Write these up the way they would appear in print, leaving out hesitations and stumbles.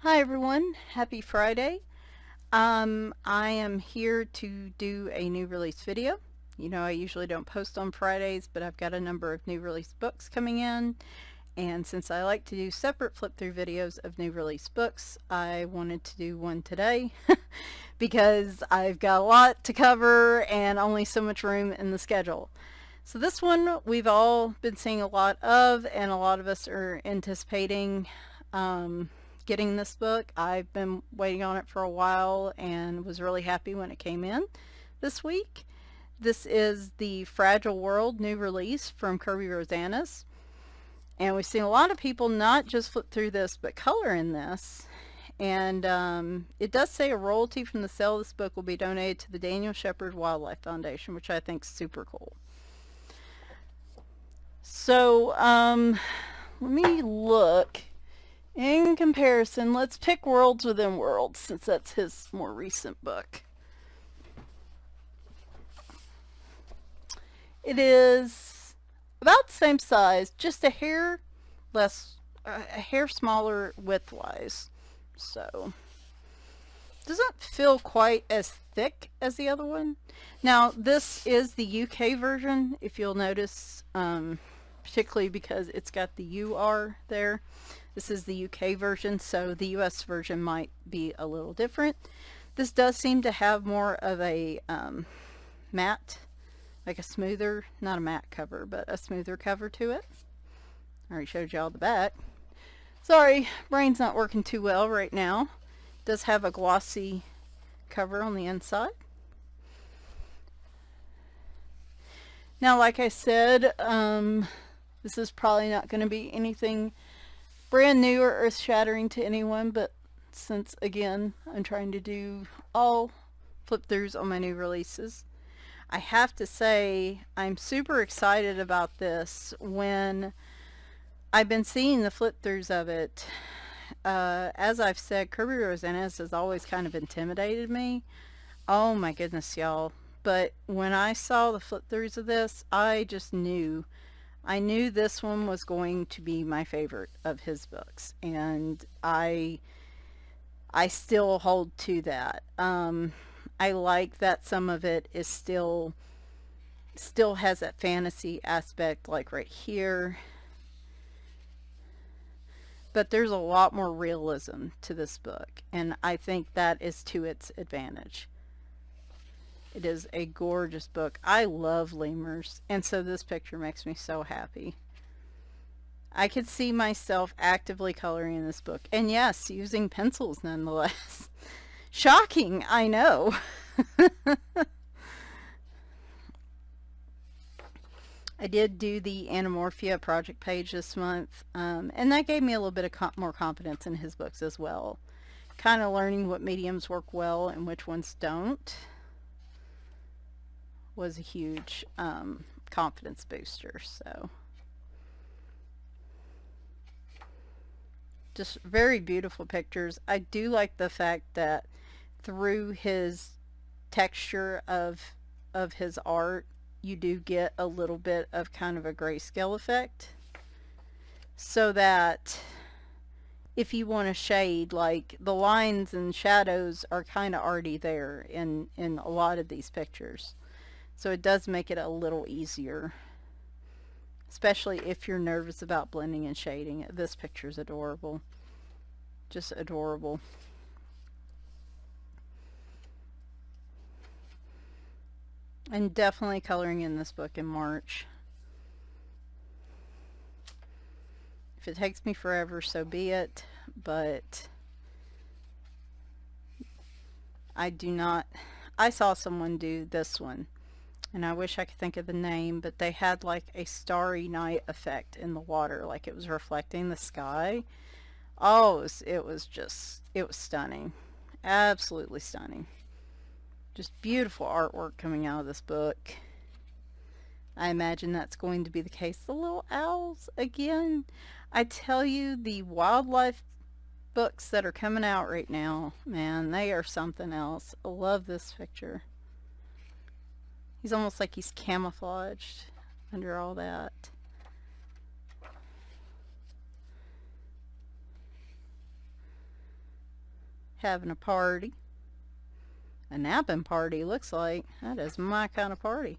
Hi everyone, happy Friday. I am here to do a new release video. You know, I usually don't post on Fridays, but I've got a number of new release books coming in, and since I like to do separate flip through videos of new release books, I wanted to do one today because I've got a lot to cover and only so much room in the schedule. So this one we've all been seeing a lot of, and a lot of us are anticipating getting this book. I've been waiting on it for a while and was really happy when it came in this week. This is the Fragile World new release from Kerby Rosanes. And we've seen a lot of people not just flip through this, but color in this. And it does say a royalty from the sale of this book will be donated to the Daniel Shepherd Wildlife Foundation, which I think is super cool. So let me look. In comparison, let's pick Worlds Within Worlds, since that's his more recent book. It is about the same size, just a hair less, a hair smaller width-wise. So, doesn't feel quite as thick as the other one. Now, this is the UK version, if you'll notice, particularly because it's got the UR there. This is the UK version, so the US version might be a little different. This does seem to have more of a matte, like a smoother, not a matte cover, but a smoother cover to it. I already showed y'all the back. Sorry, brain's not working too well right now. It does have a glossy cover on the inside. Now, like I said, this is probably not going to be anything brand new or earth-shattering to anyone, but since, again, I'm trying to do all flip-throughs on my new releases, I have to say I'm super excited about this. When I've been seeing the flip-throughs of it, as I've said, Kerby Rosanes has always kind of intimidated me. Oh my goodness, y'all. But when I saw the flip-throughs of this, I just knew. I knew this one was going to be my favorite of his books, and I still hold to that. I like that some of it is still has that fantasy aspect, like right here, but there's a lot more realism to this book, and I think that is to its advantage. It is a gorgeous book. I love lemurs, and so this picture makes me so happy. I could see myself actively coloring in this book, and yes, using pencils nonetheless. Shocking, I know. I did do the Anamorphia project page this month, and that gave me a little bit of more confidence in his books as well. Kind of learning what mediums work well and which ones don't was a huge confidence booster. So just very beautiful pictures. I do like the fact that through his texture of his art, you do get a little bit of kind of a grayscale effect, so that if you want to shade, like the lines and shadows are kind of already there in a lot of these pictures. So it does make it a little easier, especially if you're nervous about blending and shading. This picture is adorable. Just adorable. And definitely coloring in this book in March. If it takes me forever, so be it, but I saw someone do this one, and I wish I could think of the name, but they had like a starry night effect in the water, like it was reflecting the sky. Oh, it was stunning. Absolutely stunning. Just beautiful artwork coming out of this book. I imagine that's going to be the case. The little owls again. I tell you, the wildlife books that are coming out right now, man, they are something else. I love this picture. He's almost like he's camouflaged under all that. having a party. A napping party, looks like. That is my kind of party.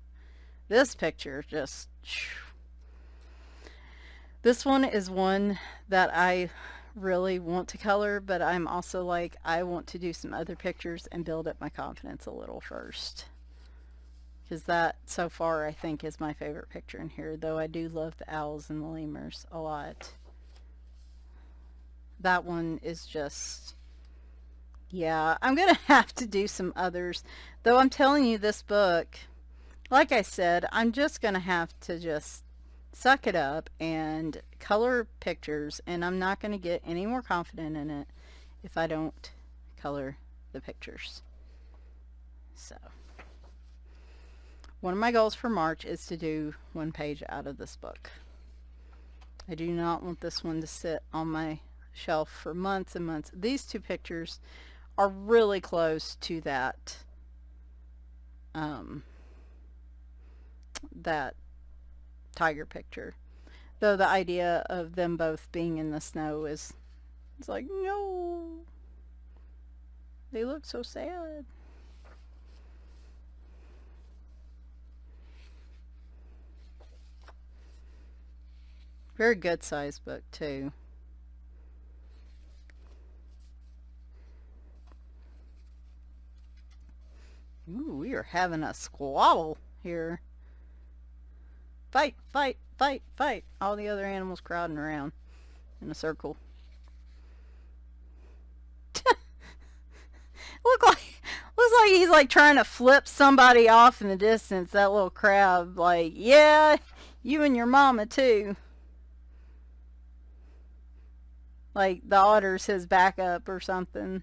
This picture just... This one is one that I really want to color, but I'm also like, I want to do some other pictures and build up my confidence a little first. Because that, so far, I think is my favorite picture in here, though I do love the owls and the lemurs a lot. That one is just... Yeah, I'm going to have to do some others. Though I'm telling you, this book, like I said, I'm just going to have to just suck it up and color pictures, and I'm not going to get any more confident in it if I don't color the pictures. So, one of my goals for March is to do one page out of this book. I do not want this one to sit on my shelf for months and months. These two pictures are really close to that that tiger picture, though the idea of them both being in the snow is, it's like, no, they look so sad. Very good size book too. Ooh, we are having a squabble here. Fight, fight, fight, fight. All the other animals crowding around in a circle. Looks like he's like trying to flip somebody off in the distance, that little crab. Like, yeah, you and your mama too. Like the otter's his backup or something.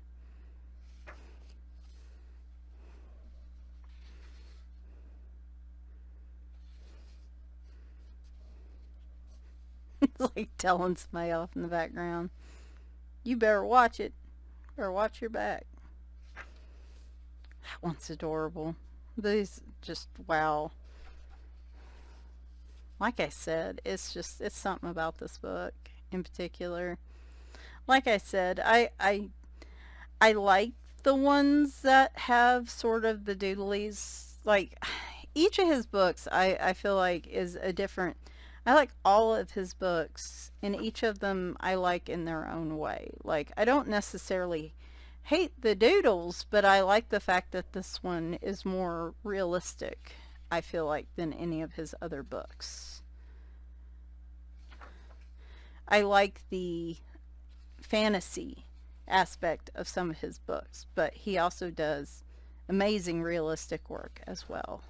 It's like telling somebody off in the background. You better watch it. Better watch your back. That one's adorable. These just, wow. Like I said, it's something about this book in particular. Like I said, I like the ones that have sort of the doodlies. Like, each of his books, I feel like is a different... I like all of his books, and each of them I like in their own way. Like, I don't necessarily hate the doodles, but I like the fact that this one is more realistic, I feel like, than any of his other books. I like the fantasy aspect of some of his books, but he also does amazing realistic work as well.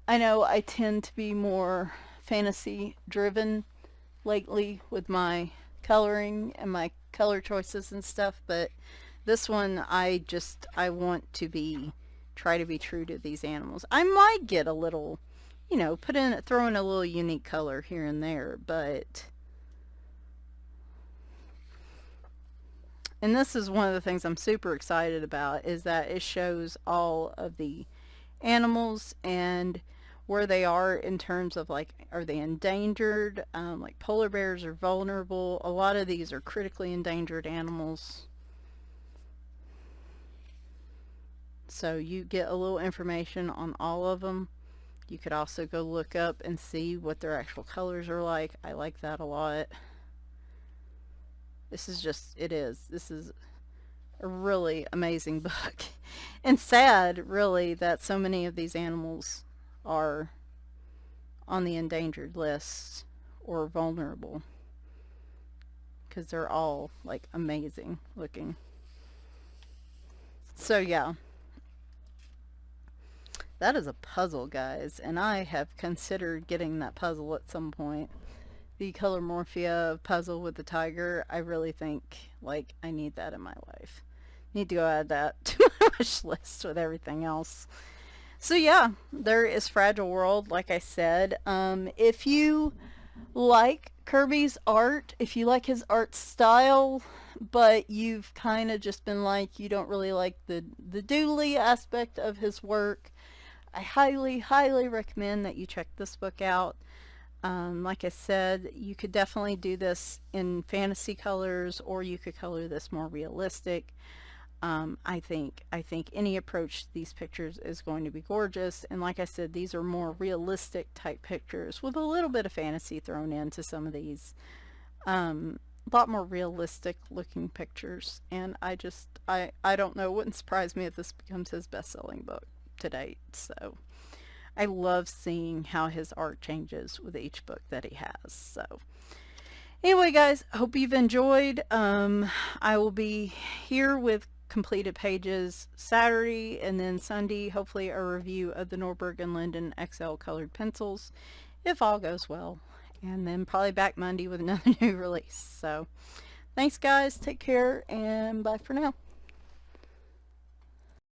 I know I tend to be more fantasy driven lately with my coloring and my color choices and stuff, but this one I want to try to be true to these animals. I might get a little, throw in a little unique color here and there, but... And this is one of the things I'm super excited about, is that it shows all of the animals and where they are in terms of, like, are they endangered? Like polar bears are vulnerable. A lot of these are critically endangered animals. So you get a little information on all of them. You could also go look up and see what their actual colors are like. I like that a lot. This is a really amazing book. And sad, really, that so many of these animals are on the endangered list or vulnerable, because they're all, like, amazing looking. So yeah, that is a puzzle, guys, and I have considered getting that puzzle at some point. The Color Morphia puzzle with the tiger, I really think, like, I need that in my life. Need to go add that to my wish list with everything else. So yeah, there is Fragile World, like I said. If you like Kerby's art, if you like his art style, but you've kind of just been like, you don't really like the doodly aspect of his work, I highly, highly recommend that you check this book out. Like I said, you could definitely do this in fantasy colors, or you could color this more realistic. I think any approach to these pictures is going to be gorgeous. And like I said, these are more realistic type pictures with a little bit of fantasy thrown into some of these. A lot more realistic looking pictures. And I don't know, it wouldn't surprise me if this becomes his best-selling book to date. So I love seeing how his art changes with each book that he has. So anyway, guys, hope you've enjoyed. I will be here with completed pages Saturday, and then Sunday, hopefully a review of the Norberg and Linden XL colored pencils, if all goes well. And then probably back Monday with another new release. So thanks, guys. Take care, and bye for now.